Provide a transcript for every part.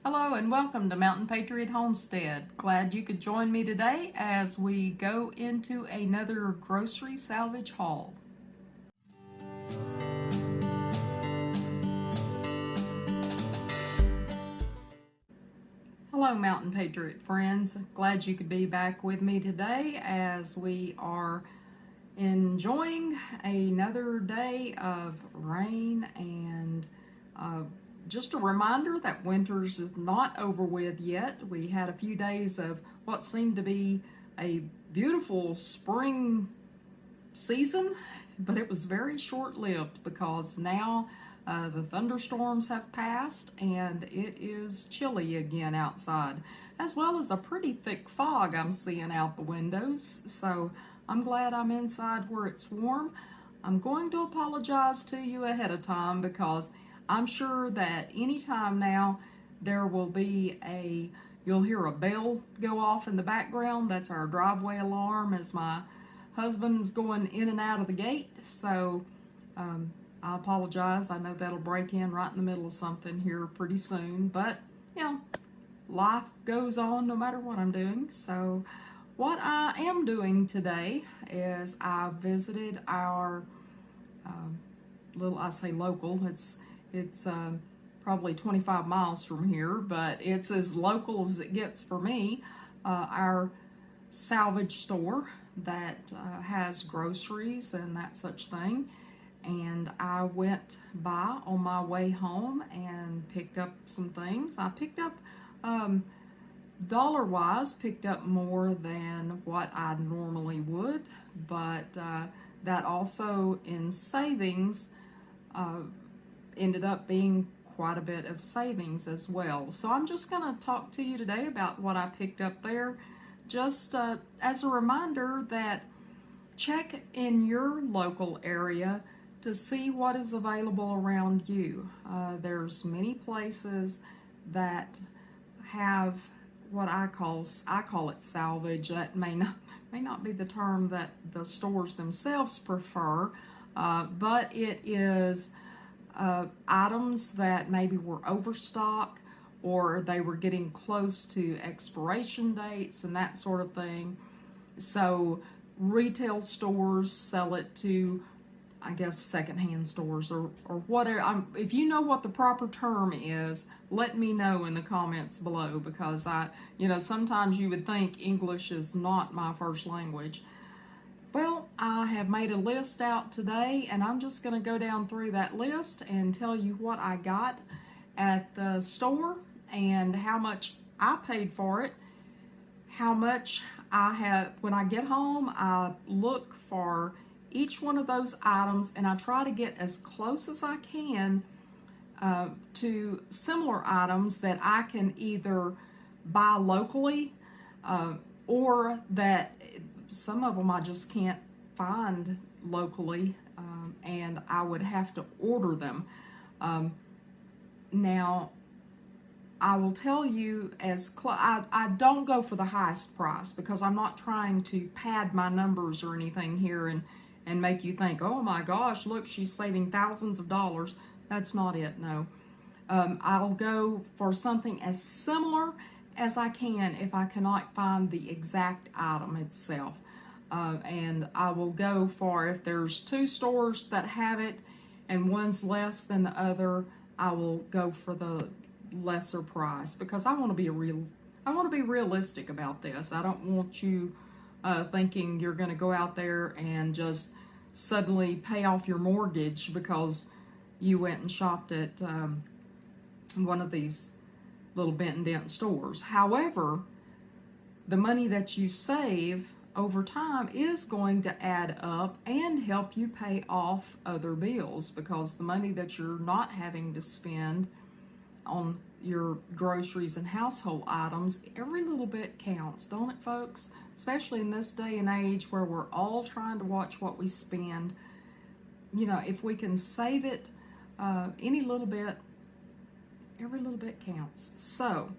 Hello and welcome to Mountain Patriot Homestead. Glad you could join me today as we go into another grocery salvage haul. Hello Mountain Patriot friends. Glad you could be back with me today as we are enjoying another day of rain and just a reminder that winter's is not over with yet. We had a few days of what seemed to be a beautiful spring season, but it was very short-lived because now the thunderstorms have passed and it is chilly again outside, as well as a pretty thick fog I'm seeing out the windows. So I'm glad I'm inside where it's warm. I'm going to apologize to you ahead of time because I'm sure that anytime now there will be you'll hear a bell go off in the background. That's our driveway alarm as my husband's going in and out of the gate. So I apologize. I know that'll break in right in the middle of something here pretty soon, but you know, life goes on no matter what I'm doing. So what I am doing today is I visited our I say local, it's probably 25 miles from here, but it's as local as it gets for me. Our Salvage store that has groceries and that such thing. And I went by on my way home and picked up some things. I picked up, dollar-wise, picked up more than what I normally would, but that also in savings ended up being quite a bit of savings as well. So I'm just going to talk to you today about what I picked up there, just as a reminder that check in your local area to see what is available around you. There's many places that have what I call it salvage. That may not be the term that the stores themselves prefer, but it is items that maybe were overstock or they were getting close to expiration dates and that sort of thing. So retail stores sell it to, I guess, secondhand stores or whatever. If you know what the proper term is, let me know in the comments below, because sometimes you would think English is not my first language. Well, I have made a list out today, and I'm just going to go down through that list and tell you what I got at the store and how much I paid for it, how much I have. When I get home, I look for each one of those items and I try to get as close as I can to similar items that I can either buy locally or that some of them I just can't find locally, and I would have to order them. Now, I will tell you I don't go for the highest price because I'm not trying to pad my numbers or anything here and make you think, oh my gosh, look, she's saving thousands of dollars. That's not it, no. I'll go for something as similar as I can if I cannot find the exact item itself. And I will go for, if there's two stores that have it and one's less than the other, I will go for the lesser price because I want to be realistic about this. I don't want you thinking you're going to go out there and just suddenly pay off your mortgage because you went and shopped at one of these little Bent and Dent stores. However, the money that you save over time is going to add up and help you pay off other bills, because the money that you're not having to spend on your groceries and household items, every little bit counts, don't it, folks? Especially in this day and age where we're all trying to watch what we spend. If we can save it any little bit, every little bit counts. So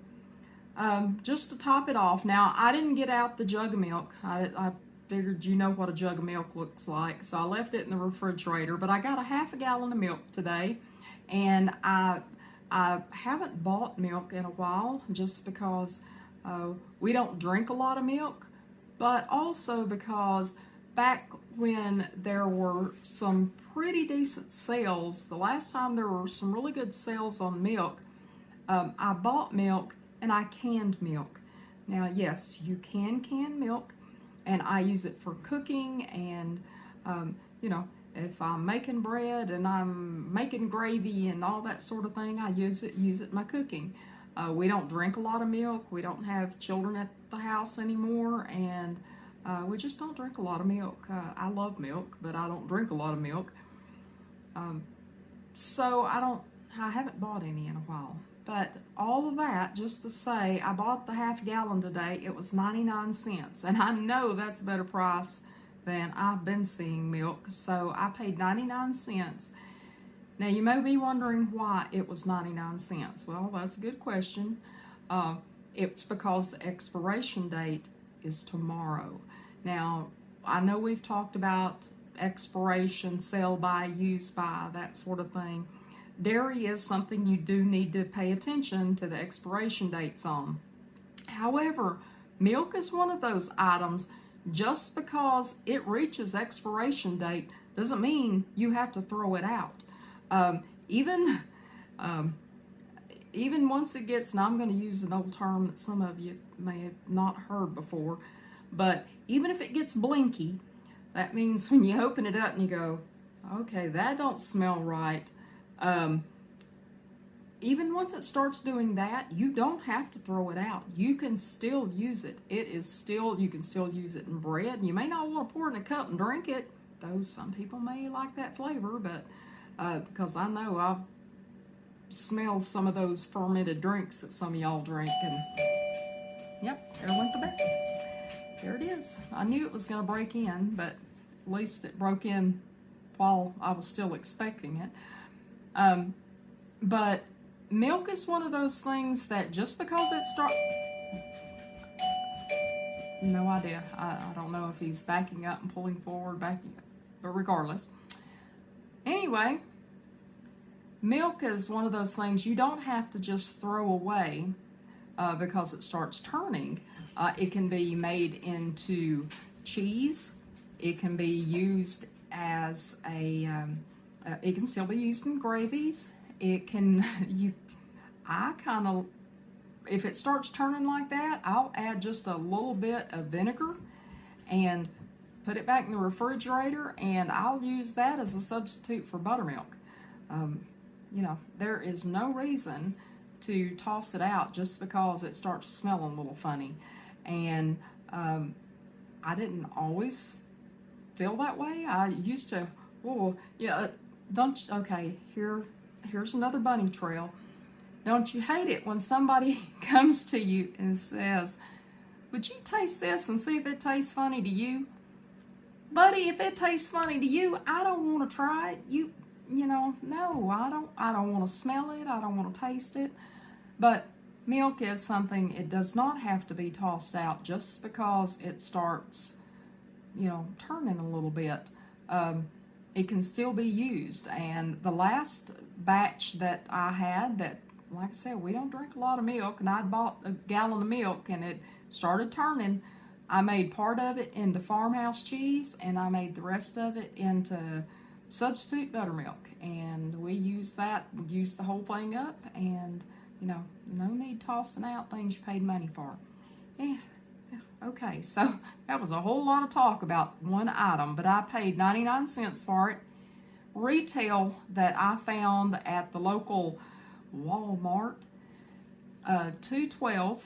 just to top it off, now I didn't get out the jug of milk. I figured you know what a jug of milk looks like, so I left it in the refrigerator, but I got a half a gallon of milk today, and I I haven't bought milk in a while just because we don't drink a lot of milk, but also because back when there were some pretty decent sales, the last time there were some really good sales on milk, I bought milk and I canned milk. Now, yes, you can can milk, and I use it for cooking and, you know, if I'm making bread and I'm making gravy and all that sort of thing, I use it in my cooking. We don't drink a lot of milk. We don't have children at the house anymore, and we just don't drink a lot of milk. I love milk, but I don't drink a lot of milk. So I haven't bought any in a while. But all of that, just to say, I bought the half gallon today. It was 99 cents, and I know that's a better price than I've been seeing milk, so I paid 99 cents. Now, you may be wondering why it was 99 cents. Well, that's a good question. It's because the expiration date is tomorrow. Now, I know we've talked about expiration, sell by, use by, that sort of thing. Dairy is something you do need to pay attention to the expiration dates on. However, milk is one of those items. Just because it reaches expiration date doesn't mean you have to throw it out. Even once it gets, and I'm going to use an old term that some of you may have not heard before, but even if it gets blinky, that means when you open it up and you go, okay, that don't smell right. Even once it starts doing that, you don't have to throw it out. You can still use it. You can still use it in bread. You may not want to pour it in a cup and drink it, though some people may like that flavor, but because I know I've smelled some of those fermented drinks that some of y'all drink, and yep, there went the bag. There it is. I knew it was going to break in, but at least it broke in while I was still expecting it. But milk is one of those things that just because it starts... No idea. I don't know if he's backing up and pulling forward, backing up. But regardless. Anyway, milk is one of those things you don't have to just throw away because it starts turning. It can be made into cheese. It can be used as a... it can still be used in gravies. It can, if it starts turning like that, I'll add just a little bit of vinegar and put it back in the refrigerator, and I'll use that as a substitute for buttermilk. You know, there is no reason to toss it out just because it starts smelling a little funny. And I didn't always feel that way. I used to, here's another bunny trail. Don't you hate it when somebody comes to you and says, would you taste this and see if it tastes funny to you? Buddy, if it tastes funny to you, I don't want to try it. You know, no, I don't want to smell it. I don't want to taste it. But milk is something, it does not have to be tossed out just because it starts, you know, turning a little bit. It can still be used. And the last batch that I had, that, like I said, we don't drink a lot of milk, and I'd bought a gallon of milk and it started turning. I made part of it into farmhouse cheese, and I made the rest of it into substitute buttermilk. And we used that, we used the whole thing up, and, you know, no need tossing out things you paid money for. Yeah. Okay, so that was a whole lot of talk about one item, but I paid 99 cents for it. Retail that I found at the local Walmart, $2.12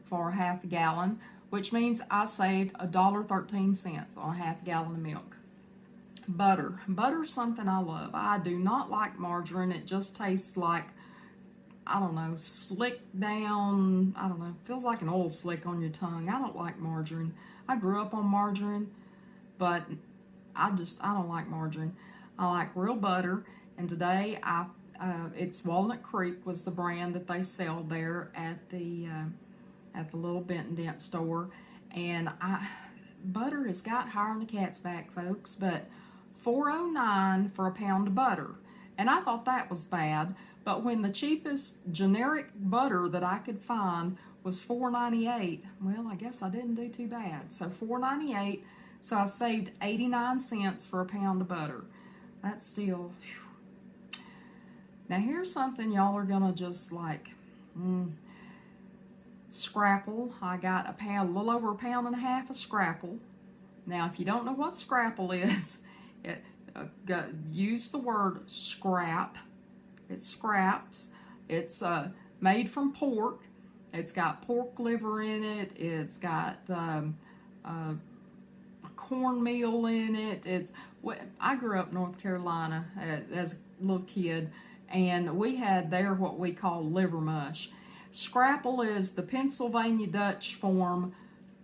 for a half a gallon, which means I saved $1.13 on a half gallon of milk. Butter. Butter's something I love. I do not like margarine. It just tastes like, I don't know, slick down, I don't know, feels like an oil slick on your tongue. I don't like margarine. I grew up on margarine, but I don't like margarine. I like real butter, and today it's Walnut Creek was the brand that they sell there at the little Dent store, and butter has got higher than the cat's back, folks, but $4.09 for a pound of butter. And I thought that was bad, But when the cheapest generic butter that I could find was $4.98, well, I guess I didn't do too bad. So $4.98, so I saved 89 cents for a pound of butter. That's still, whew. Now here's something y'all are gonna just like, Scrapple. I got a little over 1.5 pounds of Scrapple. Now, if you don't know what Scrapple is, use the word scrap. It's scraps. It's made from pork. It's got pork liver in it. It's got cornmeal in it. I grew up in North Carolina as a little kid, and we had there what we call liver mush. Scrapple is the Pennsylvania Dutch form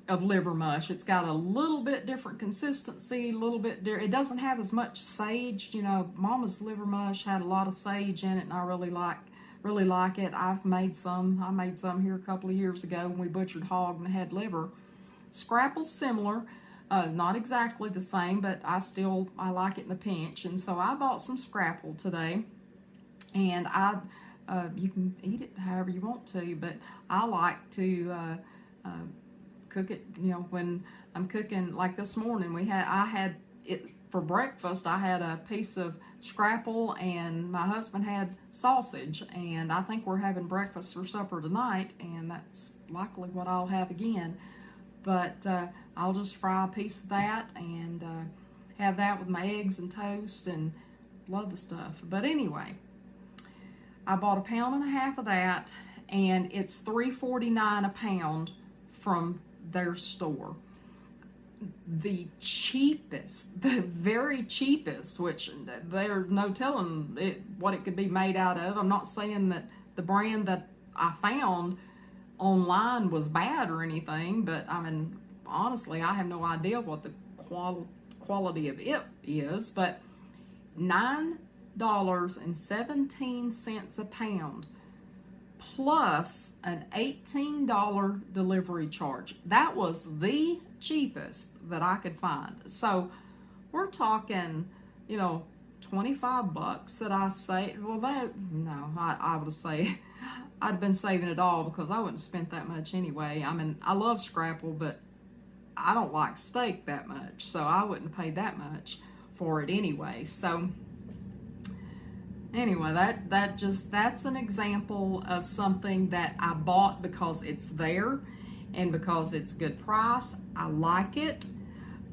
of liver mush. It's got a little bit different consistency, a little bit it doesn't have as much sage. You know, Mama's liver mush had a lot of sage in it, and I really like it. I made some here a couple of years ago when we butchered hog and had liver. Scrapple's similar, not exactly the same, but I like it in a pinch. And so I bought some Scrapple today, and you can eat it however you want to, but I like to cook it, you know, when I'm cooking. Like this morning, I had it for breakfast. I had a piece of Scrapple, and my husband had sausage, and I think we're having breakfast for supper tonight, and that's likely what I'll have again. But I'll just fry a piece of that and have that with my eggs and toast, and love the stuff. But anyway, I bought 1.5 pounds of that, and it's $3.49 a pound from their store. The cheapest, the very cheapest, which there's no telling what it could be made out of. I'm not saying that the brand that I found online was bad or anything, but I mean, honestly, I have no idea what the quality of it is, but $9.17 a pound, plus an $18 delivery charge. That was the cheapest that I could find. So we're talking, you know, 25 bucks that I saved. Well, I would say I'd have been saving it all, because I wouldn't have spent that much anyway. I mean, I love Scrapple, but I don't like steak that much, so I wouldn't pay that much for it anyway. So anyway, that's an example of something that I bought because it's there and because it's a good price. I like it,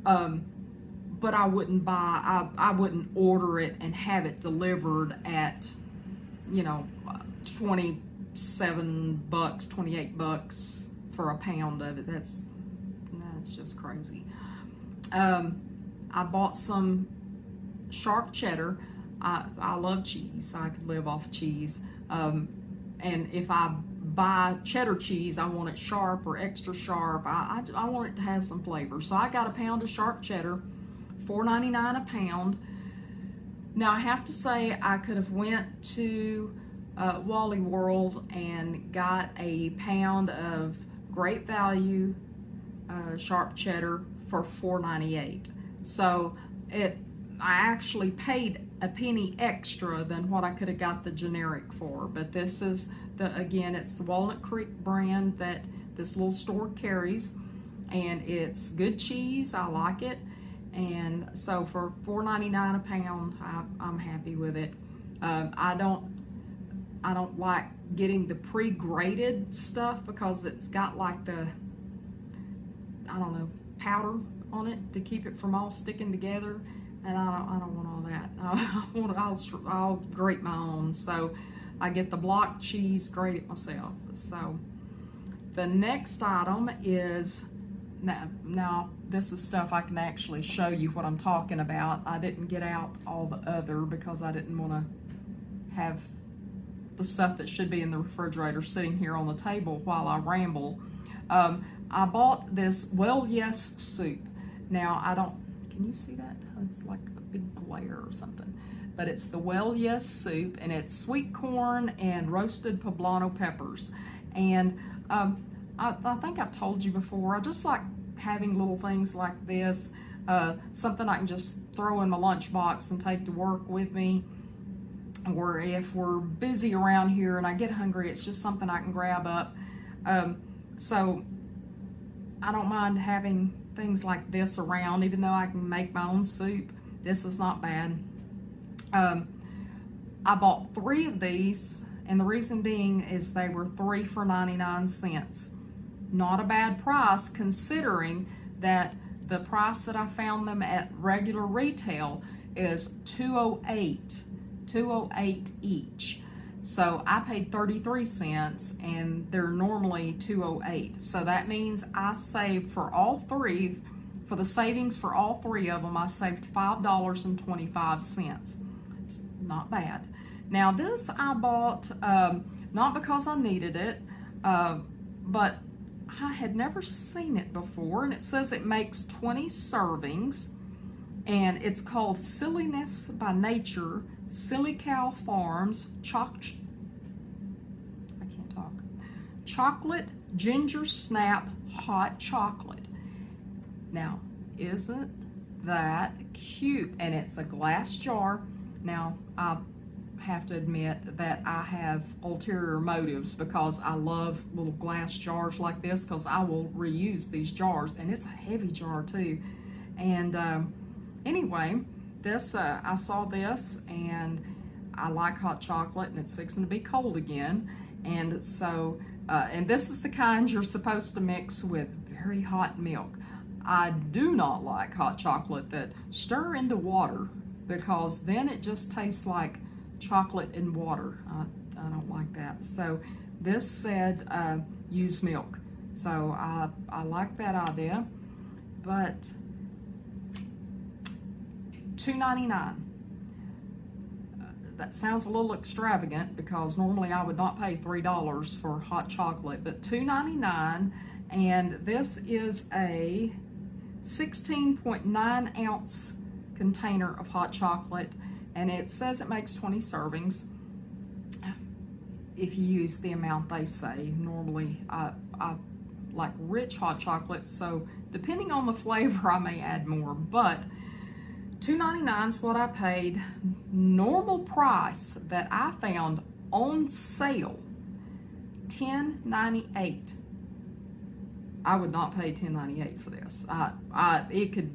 but I wouldn't I wouldn't order it and have it delivered at, you know, 27 bucks, 28 bucks for a pound of it. That's just crazy. I bought some sharp cheddar. I love cheese. I could live off cheese. And if I buy cheddar cheese, I want it sharp or extra sharp. I want it to have some flavor. So I got a pound of sharp cheddar, $4.99 a pound. Now I have to say, I could have went to Wally World and got a pound of great value sharp cheddar for $4.98. So I actually paid a penny extra than what I could have got the generic for. But this is again, it's the Walnut Creek brand that this little store carries, and it's good cheese. I like it, and so for $4.99 a pound, I'm happy with it. I don't like getting the pre-grated stuff because it's got like the, I don't know, powder on it to keep it from all sticking together, and I don't want all that. I'll grate my own. So I get the block cheese, grate it myself. So the next item is, now this is stuff I can actually show you what I'm talking about. I didn't get out all the other because I didn't want to have the stuff that should be in the refrigerator sitting here on the table while I ramble. I bought this Well Yes soup. Now can you see that? It's like a big glare or something. But it's the Well Yes soup, and it's sweet corn and roasted poblano peppers. And I think I've told you before, I just like having little things like this, something I can just throw in my lunchbox and take to work with me. or if we're busy around here and I get hungry, it's just something I can grab up. So I don't mind having things like this around, even though I can make my own soup. This is not bad. I bought 3 of these, and the reason being is they were 3 for 99 cents. Not a bad price, considering that the price that I found them at regular retail is $2.08 each. So I paid 33 cents, and they're normally $2.08. So that means I saved for all 3, for the savings for all 3 of them, I saved $5.25. It's not bad. Now this I bought, not because I needed it, but I had never seen it before, and it says it makes 20 servings, and it's called Silliness by Nature, Silly Cow Farms, Chocolate Ginger Snap Hot Chocolate. Now, isn't that cute? And it's a glass jar. Now, I have to admit that I have ulterior motives, because I love little glass jars like this, because I will reuse these jars, and it's a heavy jar too. And anyway, this I saw this, and I like hot chocolate, and it's fixing to be cold again, and so and this is the kind you're supposed to mix with very hot milk. I do not like hot chocolate that stir into water, because then it just tastes like chocolate and water. I don't like that. So this said use milk. So I like that idea. But $2.99. That sounds a little extravagant, because normally I would not pay $3 for hot chocolate, but $2.99, and this is a 16.9 ounce container of hot chocolate, and it says it makes 20 servings if you use the amount they say. Normally I like rich hot chocolate, so depending on the flavor I may add more, but $2.99 is what I paid. Normal price that I found on sale, $10.98. I would not pay $10.98 for this. It could,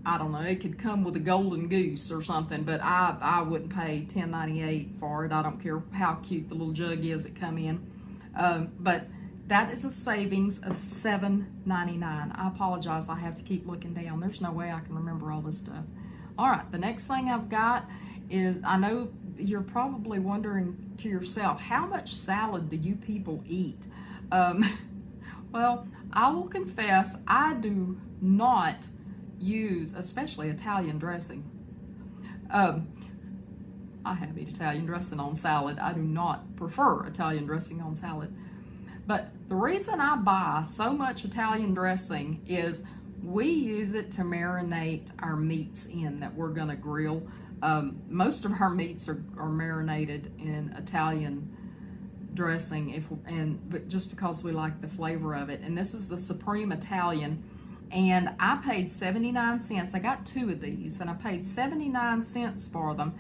I don't know, it could come with a golden goose or something, but I wouldn't pay $10.98 for it. I don't care how cute the little jug is that come in. But that is a savings of $7.99. I apologize, I have to keep looking down. There's no way I can remember all this stuff. All right, the next thing I've got is, I know you're probably wondering to yourself, how much salad do you people eat? Well, I will confess, I do not use, especially Italian dressing. I have eaten Italian dressing on salad. I do not prefer Italian dressing on salad. But the reason I buy so much Italian dressing is we use it to marinate our meats in that we're gonna grill. Most of our meats are marinated in Italian dressing, but just because we like the flavor of it. And this is the Supreme Italian, and I paid 79 cents. I got 2 of these, and I paid 79 cents for them.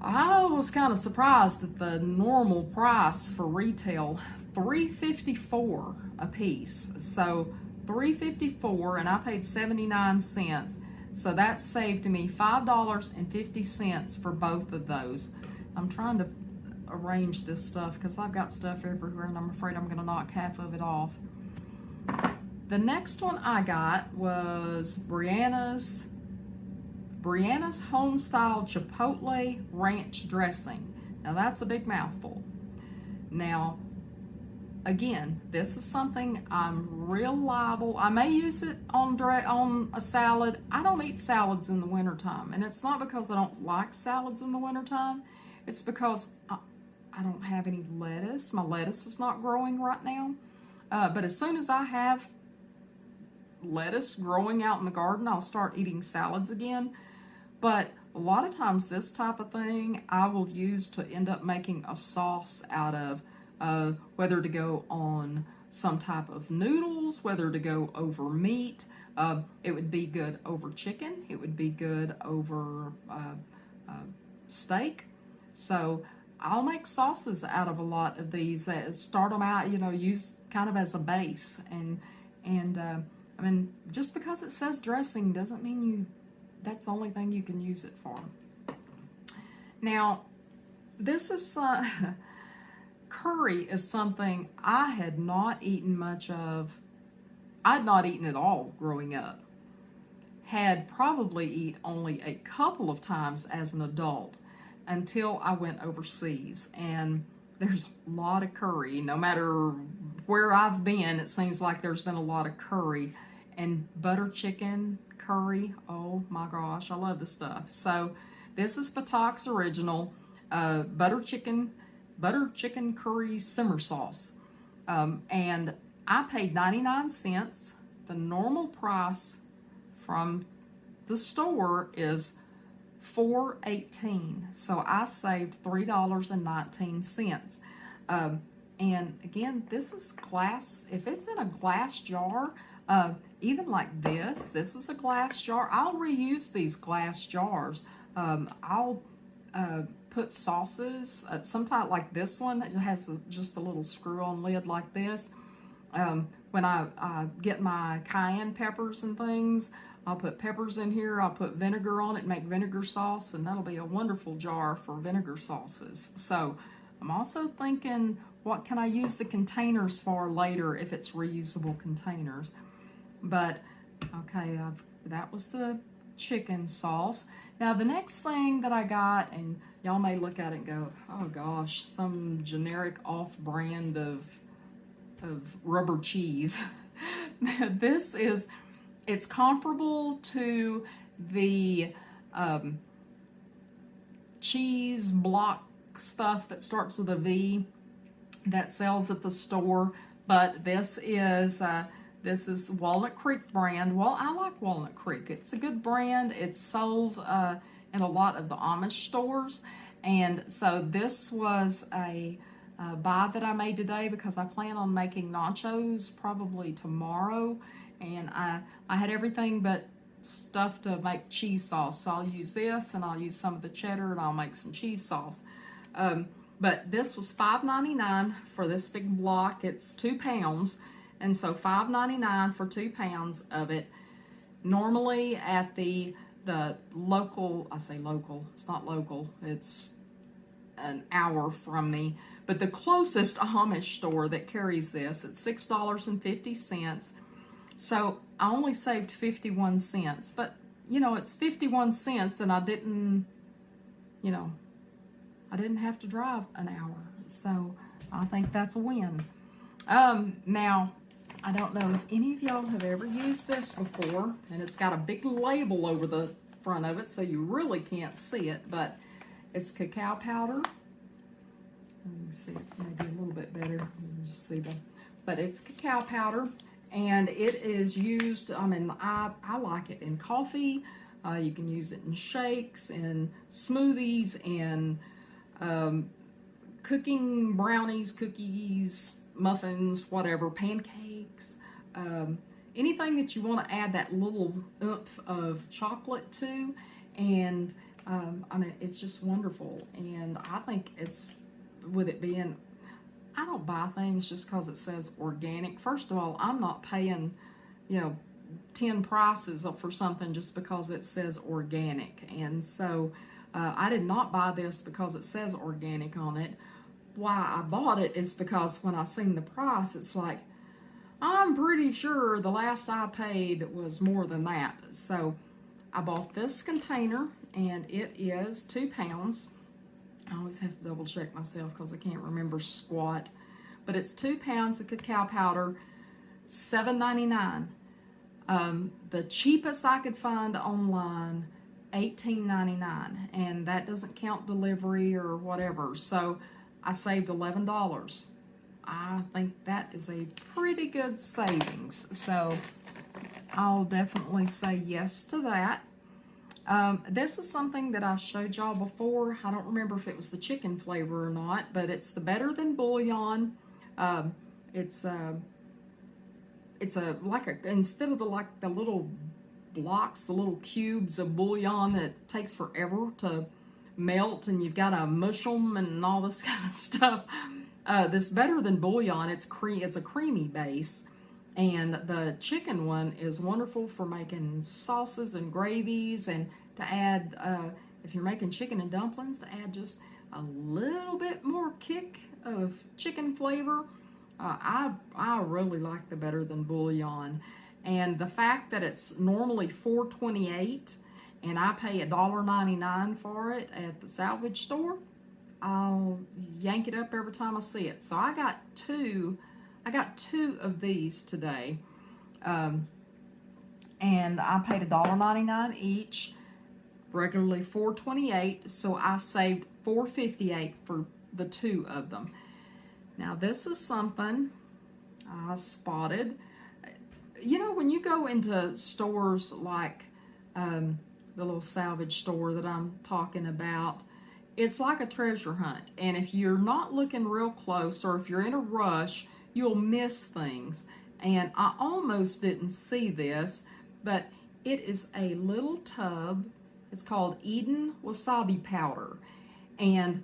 I was kind of surprised at the normal price for retail, $3.54 a piece. So $3.54, and I paid 79 cents. So that saved me $5.50 for both of those. I'm trying to arrange this stuff because I've got stuff everywhere, and I'm afraid I'm going to knock half of it off. The next one I got was Briannas Homestyle Chipotle Ranch Dressing. Now that's a big mouthful. Now, again, this is something I'm real liable. I may use it on a salad. I don't eat salads in the wintertime, and it's not because I don't like salads in the wintertime. It's because I don't have any lettuce. My lettuce is not growing right now. But as soon as I have lettuce growing out in the garden, I'll start eating salads again. But a lot of times this type of thing I will use to end up making a sauce out of, whether to go on some type of noodles, whether to go over meat. It would be good over chicken. It would be good over steak. So I'll make sauces out of a lot of these that start them out, you know, use kind of as a base. And I mean, just because it says dressing doesn't mean that's the only thing you can use it for. Now, this is curry is something I had not eaten much of. I'd not eaten at all growing up. Had probably eat only a couple of times as an adult until I went overseas. And there's a lot of curry. No matter where I've been, it seems like there's been a lot of curry. And butter chicken curry, oh my gosh, I love this stuff. So this is Patok's original butter chicken curry simmer sauce. And I paid 99 cents. The normal price from the store is $4.18. So I saved $3.19. And again, this is glass. If it's in a glass jar, even like this is a glass jar. I'll reuse these glass jars. I'll put sauces, sometimes like this one, it has just a little screw-on lid like this. When I get my cayenne peppers and things, I'll put peppers in here, I'll put vinegar on it, make vinegar sauce, and that'll be a wonderful jar for vinegar sauces. So I'm also thinking, what can I use the containers for later if it's reusable containers? But, okay, that was the chicken sauce. Now, the next thing that I got, and y'all may look at it and go, oh gosh, some generic off-brand of rubber cheese. It's comparable to the cheese block stuff that starts with a V that sells at the store, but this is Walnut Creek brand. Well, I like Walnut Creek. It's a good brand. It's sold in a lot of the Amish stores, and so this was a buy that I made today because I plan on making nachos probably tomorrow, and I had everything but stuff to make cheese sauce. So I'll use this, and I'll use some of the cheddar, and I'll make some cheese sauce. But this was $5.99 for this big block. It's 2 pounds, and so $5.99 for 2 pounds of it. Normally at the local, I say local, it's not local, it's an hour from me, but the closest Amish store that carries this, it's $6.50. So I only saved 51 cents, but you know, it's 51 cents and I didn't have to drive an hour. So I think that's a win. Now, I don't know if any of y'all have ever used this before, and it's got a big label over the front of it, so you really can't see it, but it's cacao powder. Let me see it maybe a little bit better. You can just see but it's cacao powder, and it is used, I mean, I like it in coffee. You can use it in shakes, in smoothies, in cooking brownies, cookies, muffins, whatever, pancakes, anything that you want to add that little oomph of chocolate to. And I mean, it's just wonderful. And I think it's, with it being, I don't buy things just because it says organic. First of all, I'm not paying, 10 prices for something just because it says organic. And so I did not buy this because it says organic on it. Why I bought it is because when I seen the price, it's like, I'm pretty sure the last I paid was more than that. So I bought this container, and it is 2 pounds. I always have to double check myself because I can't remember squat. But it's 2 pounds of cacao powder, $7.99. The cheapest I could find online, $18.99, and that doesn't count delivery or whatever. So I saved $11. I think that is a pretty good savings. So I'll definitely say yes to that. This is something that I've showed y'all before. I don't remember if it was the chicken flavor or not, but it's the Better Than Bullion. Instead of the little blocks, the little cubes of bouillon that takes forever to melt and you've got to mush them and all this kind of stuff. This Better Than Bullion, it's a creamy base, and the chicken one is wonderful for making sauces and gravies, and to add, if you're making chicken and dumplings, to add just a little bit more kick of chicken flavor. I really like the Better Than Bullion, and the fact that it's normally $4.28 and I pay $1.99 for it at the Salvage store, I'll yank it up every time I see it. So I got two of these today, and I paid $1.99 each, regularly $4.28, so I saved $4.58 for the two of them. Now this is something I spotted. You know, when you go into stores like the little Salvage store that I'm talking about, it's like a treasure hunt. And if you're not looking real close, or if you're in a rush, you'll miss things. And I almost didn't see this, but it is a little tub. It's called Eden Wasabi Powder. And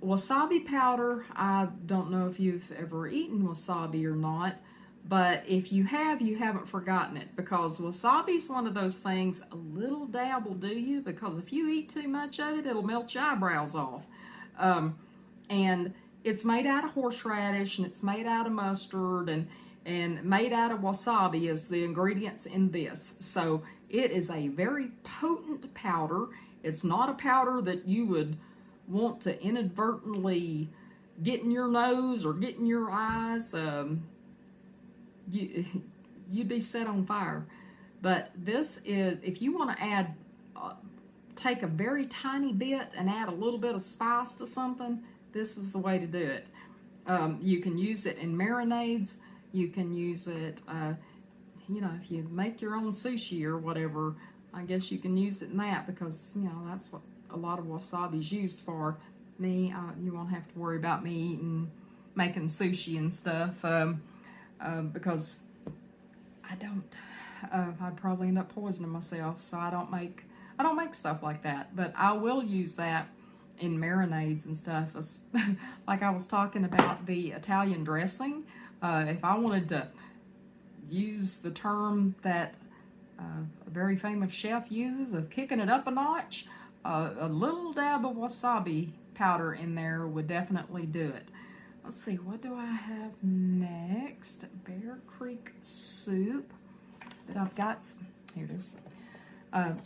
wasabi powder, I don't know if you've ever eaten wasabi or not, but if you have, you haven't forgotten it, because wasabi's one of those things, a little dab will do you, because if you eat too much of it, it'll melt your eyebrows off. And it's made out of horseradish, and it's made out of mustard, and made out of wasabi is the ingredients in this. So it is a very potent powder. It's not a powder that you would want to inadvertently get in your nose or get in your eyes. You'd be set on fire. But this is, if you want to add, take a very tiny bit and add a little bit of spice to something, this is the way to do it. You can use it in marinades. You can use it, you know, if you make your own sushi or whatever, I guess you can use it in that, because, you know, that's what a lot of wasabi is used for. Me, you won't have to worry about me making sushi and stuff, because I don't. I'd probably end up poisoning myself, so I don't make stuff like that. But I will use that in marinades and stuff. Like I was talking about the Italian dressing. If I wanted to use the term that a very famous chef uses of kicking it up a notch, a little dab of wasabi powder in there would definitely do it. Let's see, what do I have next? Bear Creek soup that I've got. Here it is.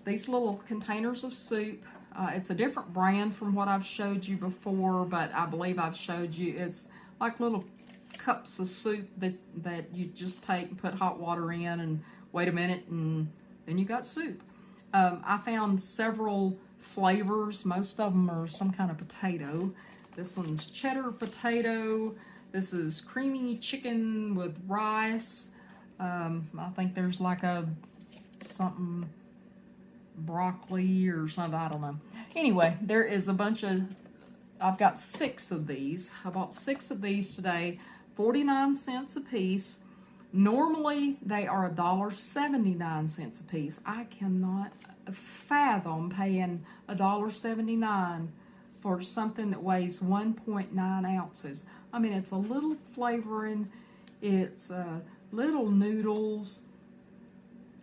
These little containers of soup. It's a different brand from what I've showed you before, but I believe I've showed you. It's like little cups of soup that you just take and put hot water in and wait a minute, and then you got soup. I found several flavors. Most of them are some kind of potato. This one's cheddar potato. This is creamy chicken with rice. I think there's like something broccoli or something, I don't know. Anyway, there is a bunch of, I've got 6 of these. I bought 6 of these today, 49 cents a piece. Normally they are $1.79 a piece. I canoot fathom paying $1.79 for something that weighs 1.9 ounces. I mean, it's a little flavoring, it's little noodles,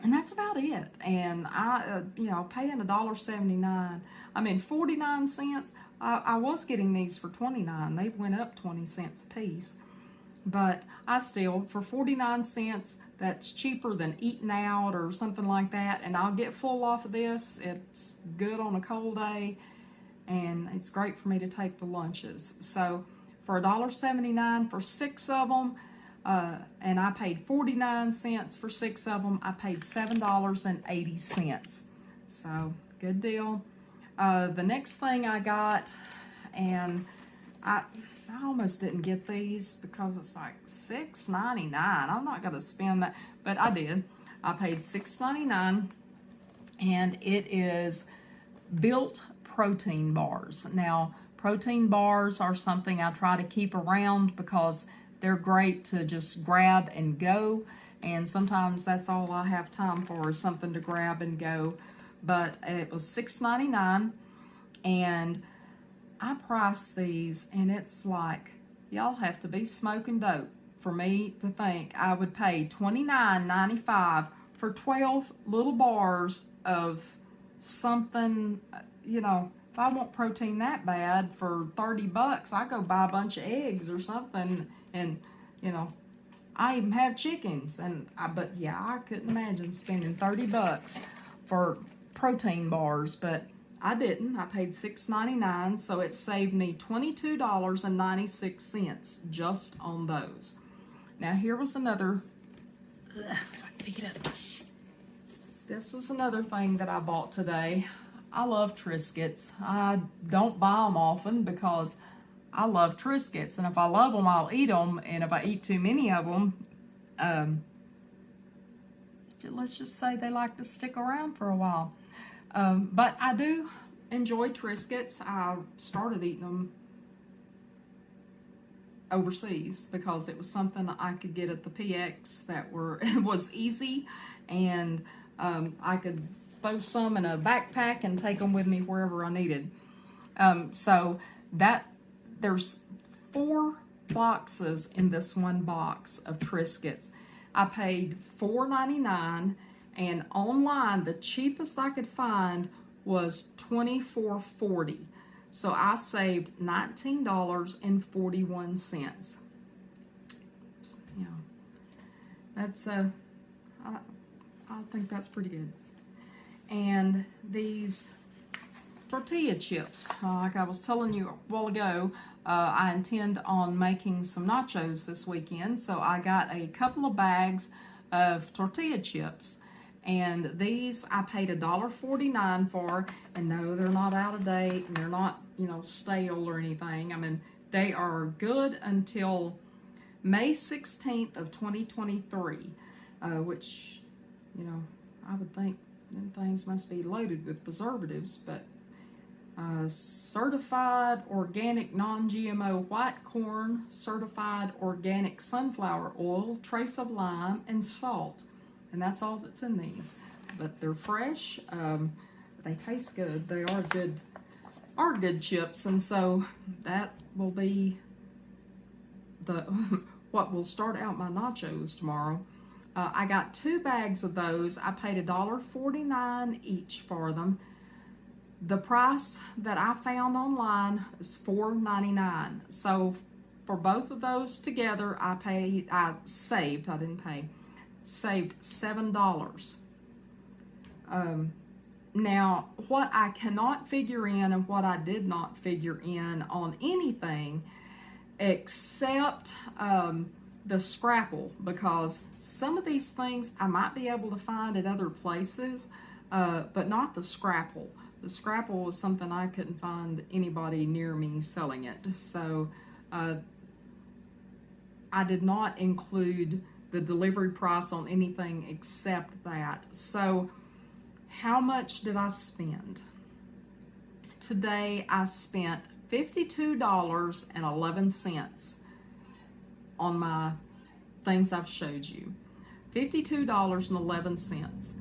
and that's about it. And I, you know, paying $1.79, I mean, 49 cents. I was getting these for 29. They went up 20 cents a piece. But I still, for 49 cents, that's cheaper than eating out or something like that. And I'll get full off of this. It's good on a cold day, and it's great for me to take to lunches. So for $1.79 for 6 of them, and I paid 49 cents for 6 of them, I paid $7.80. So good deal. The next thing I got, and I almost didn't get these because it's like $6.99. I'm not going to spend that, but I did. I paid $6.99, and it is Built protein bars. Now, protein bars are something I try to keep around because they're great to just grab and go, and sometimes that's all I have time for is something to grab and go. But it was $6.99, And I priced these, and it's like, y'all have to be smoking dope for me to think I would pay $29.95 for 12 little bars of something. You know, if I want protein that bad for 30 bucks, I go buy a bunch of eggs or something. And, you know, I even have chickens. But yeah, I couldn't imagine spending 30 bucks for protein bars, but I didn't. I paid $6.99, so it saved me $22.96 just on those. Now here was another, if I can pick it up. This was another thing that I bought today. I love Triscuits. I don't buy them often because I love Triscuits, and if I love them, I'll eat them, and if I eat too many of them, let's just say they like to stick around for a while. But I do enjoy Triscuits. I started eating them overseas because it was something I could get at the PX that was easy, and I could throw some in a backpack and take them with me wherever I needed. So there's 4 boxes in this one box of Triscuits. I paid $4.99, and online the cheapest I could find was $24.40. So I saved $19.41. Yeah, that's I think that's pretty good. And these tortilla chips, like I was telling you a while ago, I intend on making some nachos this weekend, so I got a couple of bags of tortilla chips, and these I paid $1.49 for, and no, they're not out of date, and they're not, you know, stale or anything. I mean, they are good until May 16th of 2023, which, you know, I would think them things must be loaded with preservatives, but certified organic non-GMO white corn, certified organic sunflower oil, trace of lime, and salt. And that's all that's in these. But they're fresh. They taste good. They are good chips, and so that will be the what will start out my nachos tomorrow. I got 2 bags of those. I paid $1.49 each for them. The price that I found online is $4.99. So for both of those together, saved $7. Now, what I cannot figure in and what I did not figure in on anything except the Scrapple, because some of these things I might be able to find at other places, but not the Scrapple. The Scrapple was something I couldn't find anybody near me selling it. So I did not include the delivery price on anything except that. So how much did I spend? Today I spent $52.11 on my things I've showed you. $52.11.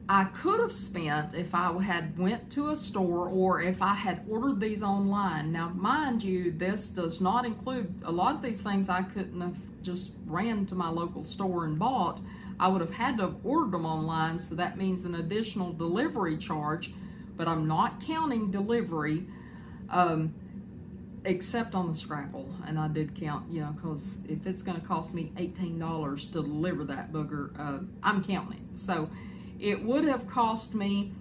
I could have spent if I had went to a store or if I had ordered these online. Now, mind you, this does not include a lot of these things. I couldn't have just ran to my local store and bought. I would have had to have ordered them online, so that means an additional delivery charge, but I'm not counting delivery except on the Scrapple, and I did count, you know, because if it's going to cost me $18 to deliver that booger, I'm counting it. So it would have cost me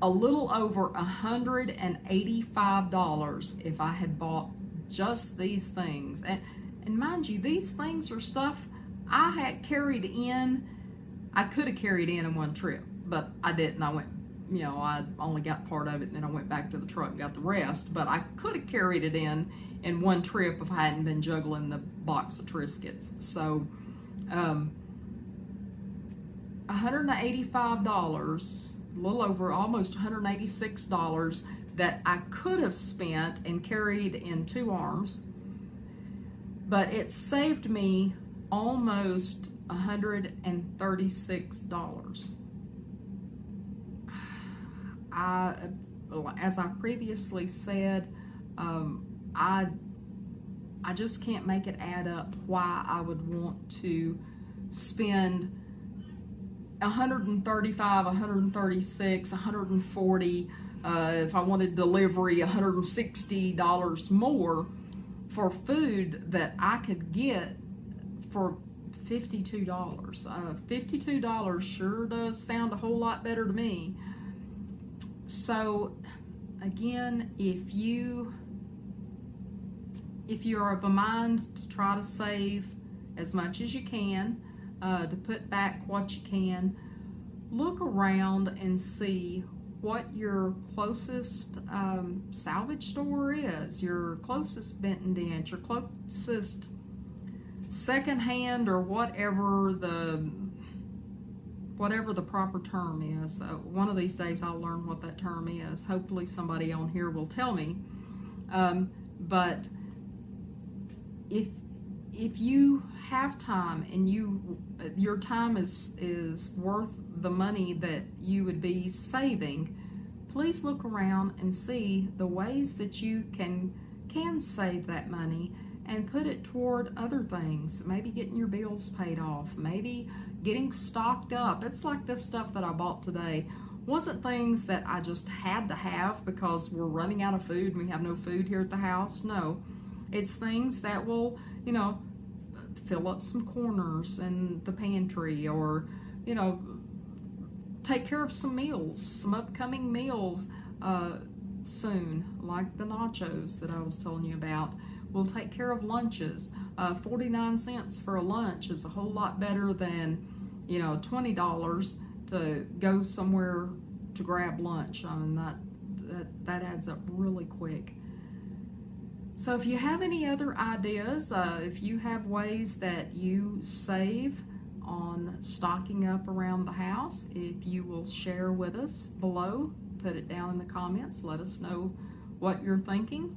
a little over $185 if I had bought just these things. And mind you, these things are stuff I had carried in. I could have carried in one trip, but I didn't. I went, you know, I only got part of it, and then I went back to the truck and got the rest. But I could have carried it in one trip if I hadn't been juggling the box of Triscuits. So, $185, a little over, almost $186 that I could have spent and carried in 2 arms, but it saved me almost $136. as I previously said, I just can't make it add up why I would want to spend $135, $136, $140, if I wanted delivery, $160 more for food that I could get for $52. $52 sure does sound a whole lot better to me. So again, if you are of a mind to try to save as much as you can, to put back what you can, look around and see what your closest salvage store is, your closest Bent and Dent, your closest secondhand, or whatever the proper term is. One of these days I'll learn what that term is. Hopefully somebody on here will tell me. But if you have time and your time is worth the money that you would be saving, please look around and see the ways that you can save that money and put it toward other things. Maybe getting your bills paid off, maybe getting stocked up. It's like this stuff that I bought today wasn't things that I just had to have because we're running out of food and we have no food here at the house. No, it's things that will, you know, fill up some corners in the pantry, or, you know, take care of some meals, some upcoming meals soon, like the nachos that I was telling you about. We'll take care of lunches. 49 cents for a lunch is a whole lot better than, you know, $20 to go somewhere to grab lunch. I mean, that adds up really quick. So if you have any other ideas, if you have ways that you save on stocking up around the house, if you will share with us below, put it down in the comments, let us know what you're thinking.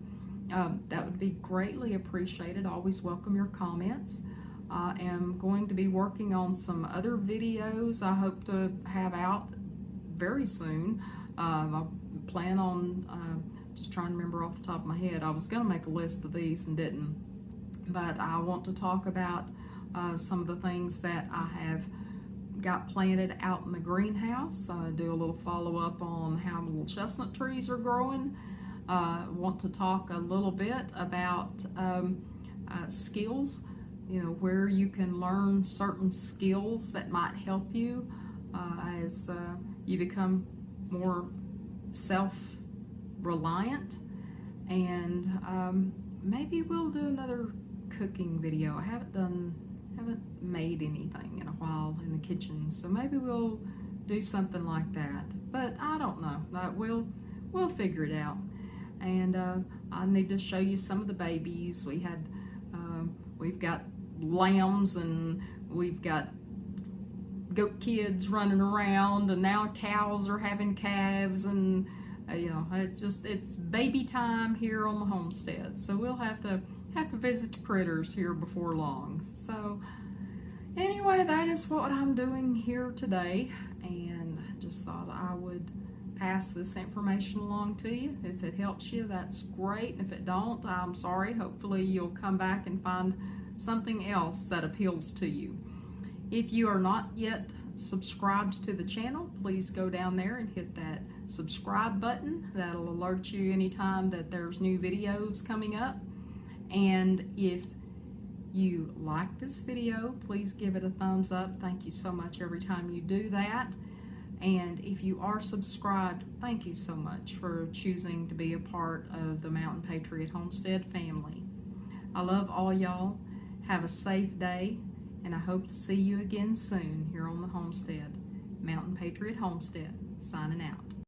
That would be greatly appreciated. Always welcome your comments. I am going to be working on some other videos I hope to have out very soon. I plan on just trying to remember off the top of my head. I was going to make a list of these and didn't, but I want to talk about some of the things that I have got planted out in the greenhouse. Do a little follow-up on how little chestnut trees are growing. Want to talk a little bit about skills, you know, where you can learn certain skills that might help you as you become more self-reliant. And maybe we'll do another cooking video. I haven't made anything in a while in the kitchen, so maybe we'll do something like that. But I don't know. We'll figure it out. And I need to show you some of the babies. We've got lambs, and we've got goat kids running around, and now cows are having calves, and you know, it's baby time here on the homestead. So we'll have to visit the critters here before long. So anyway, that is what I'm doing here today, and just thought I would pass this information along to you. If it helps you, that's great. And if it don't, I'm sorry. Hopefully you'll come back and find something else that appeals to you. If you are not yet subscribed to the channel, please go down there and hit that subscribe button. That'll alert you anytime that there's new videos coming up. And if you like this video, please give it a thumbs up. Thank you so much every time you do that. And if you are subscribed, thank you so much for choosing to be a part of the Mountain Patriot Homestead family. I love all y'all. Have a safe day, and I hope to see you again soon here on the homestead. Mountain Patriot Homestead, signing out.